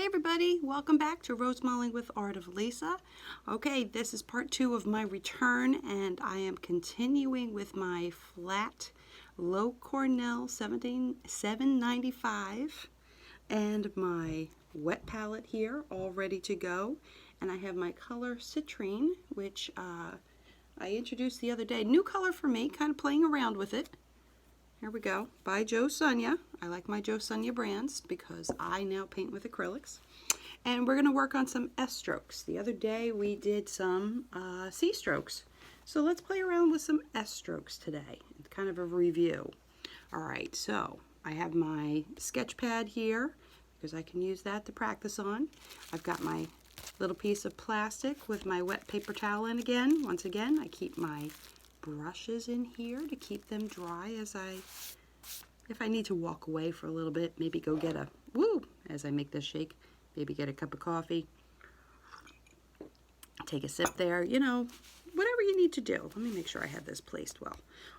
everybody, welcome back to Rosemaling with Art of Lise. Okay, this is part 2 of my return, and I am continuing with my flat Loew-Cornell 795 and my wet palette here all ready to go. And I have my color Citrine, which I introduced the other day. New color for me, kind of playing around with it. Here we go, by JoSonja. I like my JoSonja brands because I now paint with acrylics. And we're going to work on some S strokes. The other day we did some C strokes. So let's play around with some S strokes today. It's kind of a review. Alright, so I have my sketch pad here because I can use that to practice on. I've got my little piece of plastic with my wet paper towel in again. Once again, I keep my brushes in here to keep them dry if I need to walk away for a little bit, maybe go get as I make this shake, maybe get a cup of coffee, take a sip there, you know, whatever you need to do. Let me make sure I have this placed well.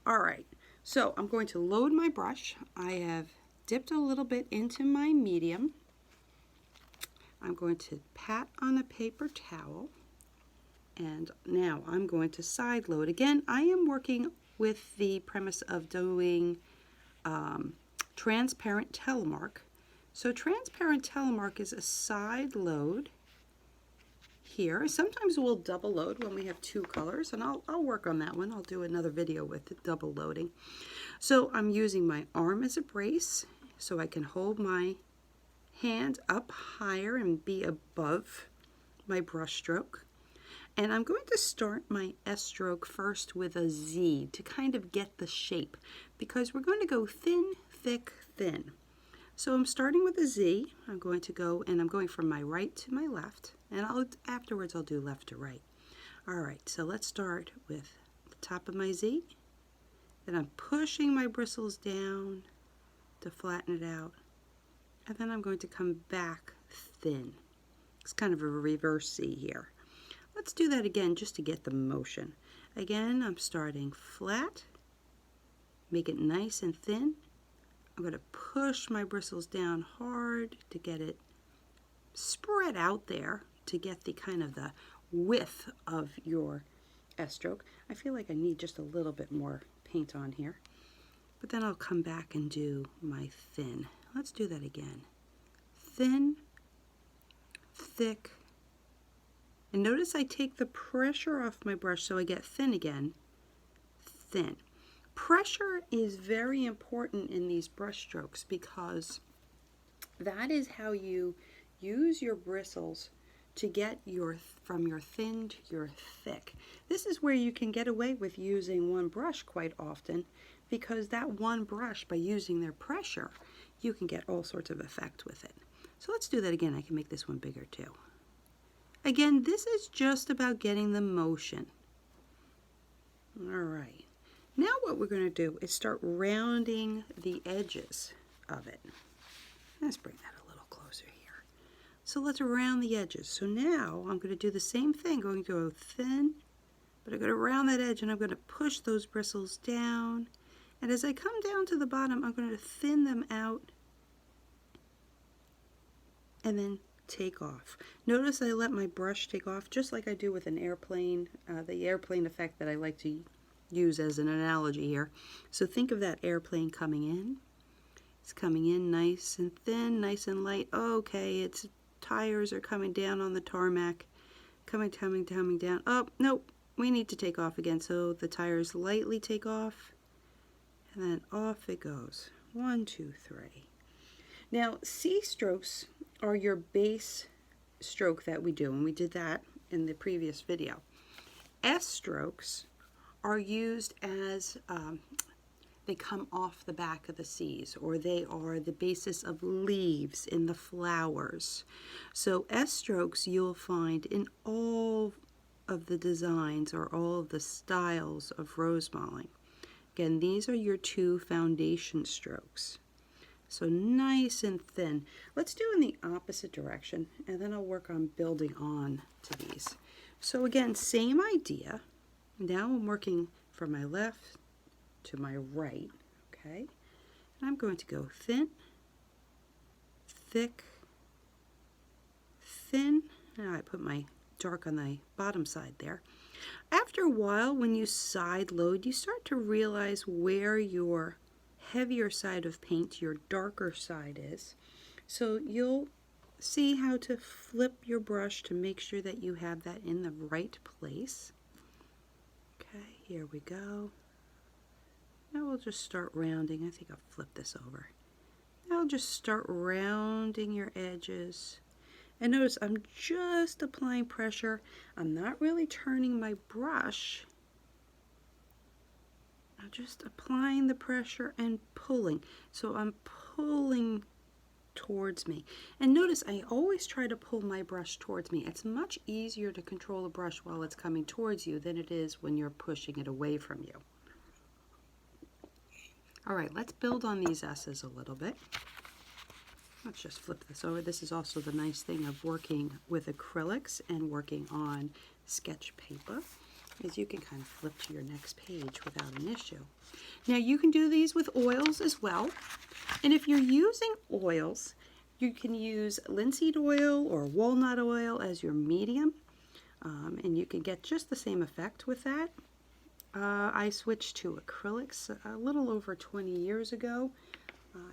Alright, so I'm going to load my brush. I have dipped a little bit into my medium. I'm going to pat on a paper towel. And now I'm going to side load. Again, I am working with the premise of doing Transparent Telemark. So Transparent Telemark is a side load here. Sometimes we'll double load when we have two colors, and I'll work on that one. I'll do another video with the double loading. So I'm using my arm as a brace so I can hold my hand up higher and be above my brush stroke. And I'm going to start my S stroke first with a Z to kind of get the shape, because we're going to go thin, thick, thin. So I'm starting with a Z. I'm going to go, and I'm going from my right to my left, and afterwards I'll do left to right. Alright, so let's start with the top of my Z. Then I'm pushing my bristles down to flatten it out. And then I'm going to come back thin. It's kind of a reverse Z here. Let's do that again just to get the motion. Again, I'm starting flat, make it nice and thin. I'm going to push my bristles down hard to get it spread out there to get the kind of the width of your S stroke. I feel like I need just a little bit more paint on here. But then I'll come back and do my thin. Let's do that again. Thin, thick. And notice I take the pressure off my brush so I get thin again. Thin. Pressure is very important in these brush strokes because that is how you use your bristles to get from your thin to your thick. This is where you can get away with using one brush quite often, because that one brush, by using their pressure, you can get all sorts of effect with it. So let's do that again. I can make this one bigger too. Again, this is just about getting the motion. Alright, now what we're going to do is start rounding the edges of it. Let's bring that a little closer here. So let's round the edges. So now I'm going to do the same thing, going to go thin, but I'm going to round that edge and I'm going to push those bristles down. And as I come down to the bottom, I'm going to thin them out and then take off. Notice I let my brush take off just like I do with an airplane, the airplane effect that I like to use as an analogy here. So think of that airplane coming in. It's coming in nice and thin, nice and light. Okay, its tires are coming down on the tarmac. Coming down. Oh, nope, we need to take off again. So the tires lightly take off, and then off it goes. 1, 2, 3. Now, C strokes are your base stroke that we do, and we did that in the previous video. S strokes are used as they come off the back of the C's, or they are the basis of leaves in the flowers. So S strokes you'll find in all of the designs or all of the styles of Rosemaling. Again, these are your two foundation strokes. So nice and thin. Let's do in the opposite direction, and then I'll work on building on to these. So again, same idea. Now I'm working from my left to my right, okay? And I'm going to go thin, thick, thin. Now I put my dark on the bottom side there. After a while, when you side load, you start to realize where your heavier side of paint, your darker side is. So you'll see how to flip your brush to make sure that you have that in the right place. Okay, here we go. Now we'll just start rounding. I think I'll flip this over. Now I'll just start rounding your edges. And notice I'm just applying pressure. I'm not really turning my brush. I'm just applying the pressure and pulling. So I'm pulling towards me. And notice I always try to pull my brush towards me. It's much easier to control a brush while it's coming towards you than it is when you're pushing it away from you. All right, let's build on these S's a little bit. Let's just flip this over. This is also the nice thing of working with acrylics and working on sketch paper, is you can kind of flip to your next page without an issue. Now you can do these with oils as well. And if you're using oils, you can use linseed oil or walnut oil as your medium. And you can get just the same effect with that. I switched to acrylics a little over 20 years ago.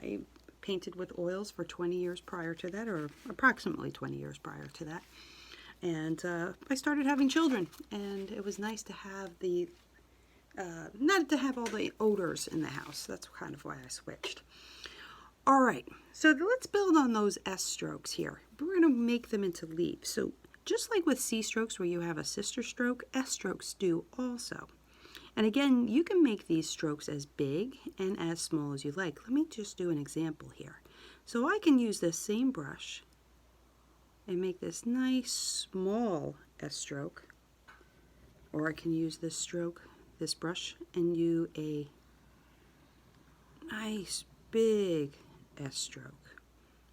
I painted with oils for 20 years prior to that, or approximately 20 years prior to that. And I started having children, and it was nice to have the, not to have all the odors in the house. That's kind of why I switched. All right, so let's build on those S strokes here. We're going to make them into leaves. So just like with C strokes where you have a sister stroke, S strokes do also. And again, you can make these strokes as big and as small as you like. Let me just do an example here. So I can use this same brush and make this nice small S stroke, or I can use this stroke, this brush, and do a nice big S stroke.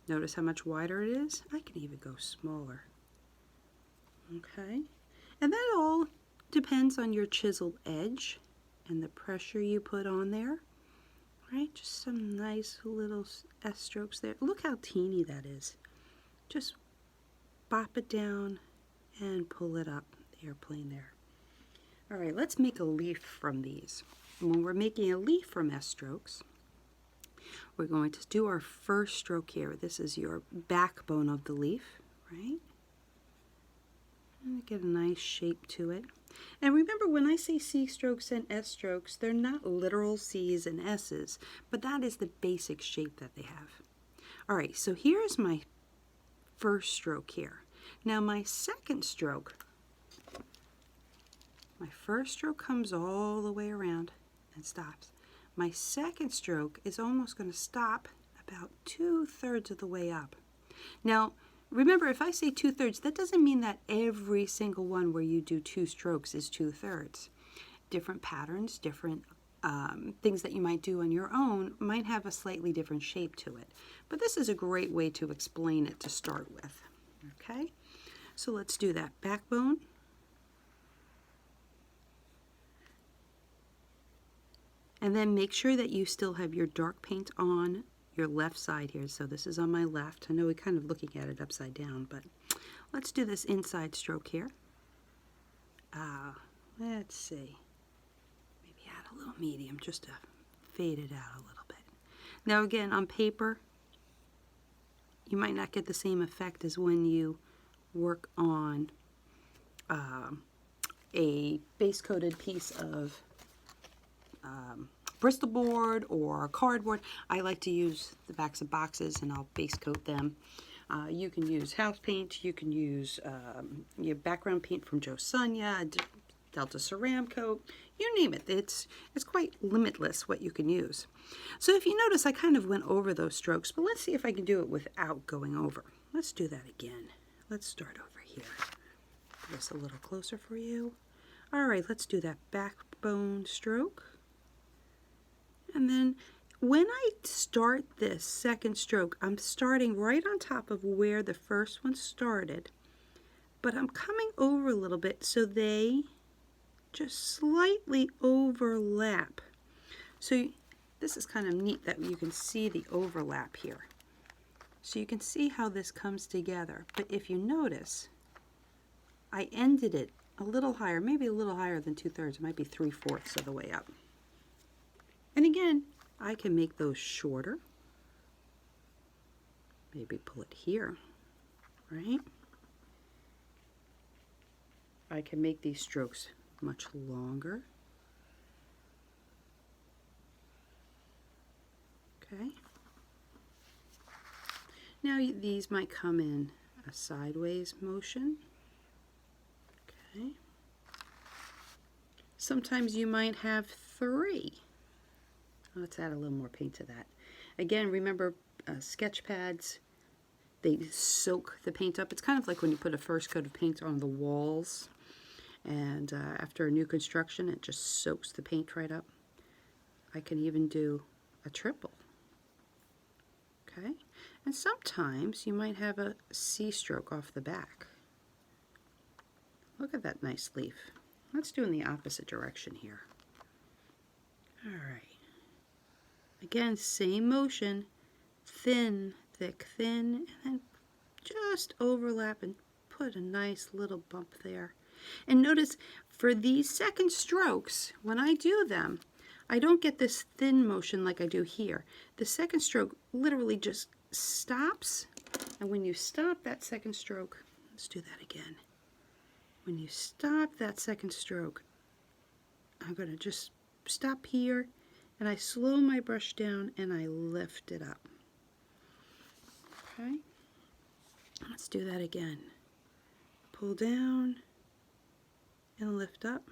Notice how much wider it is? I can even go smaller. Okay, and that all depends on your chiseled edge and the pressure you put on there. Right, just some nice little S strokes there. Look how teeny that is. Just bop it down and pull it up the airplane there. All right, let's make a leaf from these. And when we're making a leaf from S strokes, we're going to do our first stroke here. This is your backbone of the leaf, right? And get a nice shape to it. And remember, when I say C strokes and S strokes, they're not literal C's and S's, but that is the basic shape that they have. All right, so here's my first stroke here. Now my second stroke, my first stroke comes all the way around and stops. My second stroke is almost going to stop about 2/3 of the way up. Now, remember, if I say 2/3, that doesn't mean that every single one where you do 2 strokes is 2/3. Different patterns, different things that you might do on your own might have a slightly different shape to it. But this is a great way to explain it to start with. Okay, so let's do that. Backbone. And then make sure that you still have your dark paint on your left side here. So this is on my left. I know we're kind of looking at it upside down, but let's do this inside stroke here. Let's see. Maybe add a little medium just to fade it out a little bit. Now again, on paper, you might not get the same effect as when you work on a base-coated piece of Bristol board or cardboard. I like to use the backs of boxes and I'll base coat them. You can use house paint, you can use your background paint from JoSonja, Delta Ceramcoat, you name it. It's quite limitless what you can use. So if you notice, I kind of went over those strokes, but let's see if I can do it without going over. Let's do that again. Let's start over here. Put this a little closer for you. All right, let's do that backbone stroke. And then when I start this second stroke, I'm starting right on top of where the first one started, but I'm coming over a little bit so they just slightly overlap. So this is kind of neat that you can see the overlap here. So you can see how this comes together. But if you notice, I ended it a little higher, maybe a little higher than 2/3. It might be 3/4 of the way up. And again, I can make those shorter. Maybe pull it here, right? I can make these strokes much longer. Okay. Now these might come in a sideways motion. Okay. Sometimes you might have 3. Let's add a little more paint to that. Again, remember sketch pads, they soak the paint up. It's kind of like when you put a first coat of paint on the walls, and after a new construction, it just soaks the paint right up. I can even do a triple. Okay, and sometimes you might have a C stroke off the back. Look at that nice leaf. Let's do in the opposite direction here. All right. Again, same motion, thin, thick, thin, and then just overlap and put a nice little bump there. And notice for these second strokes, when I do them, I don't get this thin motion like I do here. The second stroke literally just stops, and when you stop that second stroke, let's do that again. When you stop that second stroke, I'm going to just stop here, and I slow my brush down and I lift it up. Okay, let's do that again. Pull down and lift up.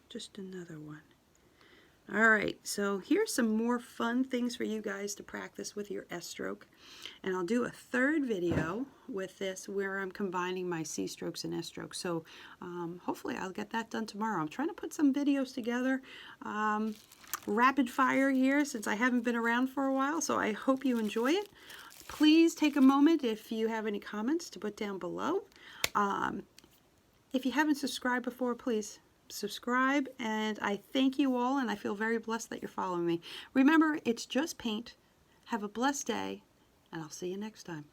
Just another one. All right, so here's some more fun things for you guys to practice with your S stroke. And I'll do a third video with this where I'm combining my C strokes and S strokes. So hopefully I'll get that done tomorrow. I'm trying to put some videos together, rapid fire here, since I haven't been around for a while. So I hope you enjoy it. Please take a moment if you have any comments to put down below. If you haven't subscribed before, please subscribe, and I thank you all, and I feel very blessed that you're following me. Remember, it's just paint. Have a blessed day, and I'll see you next time.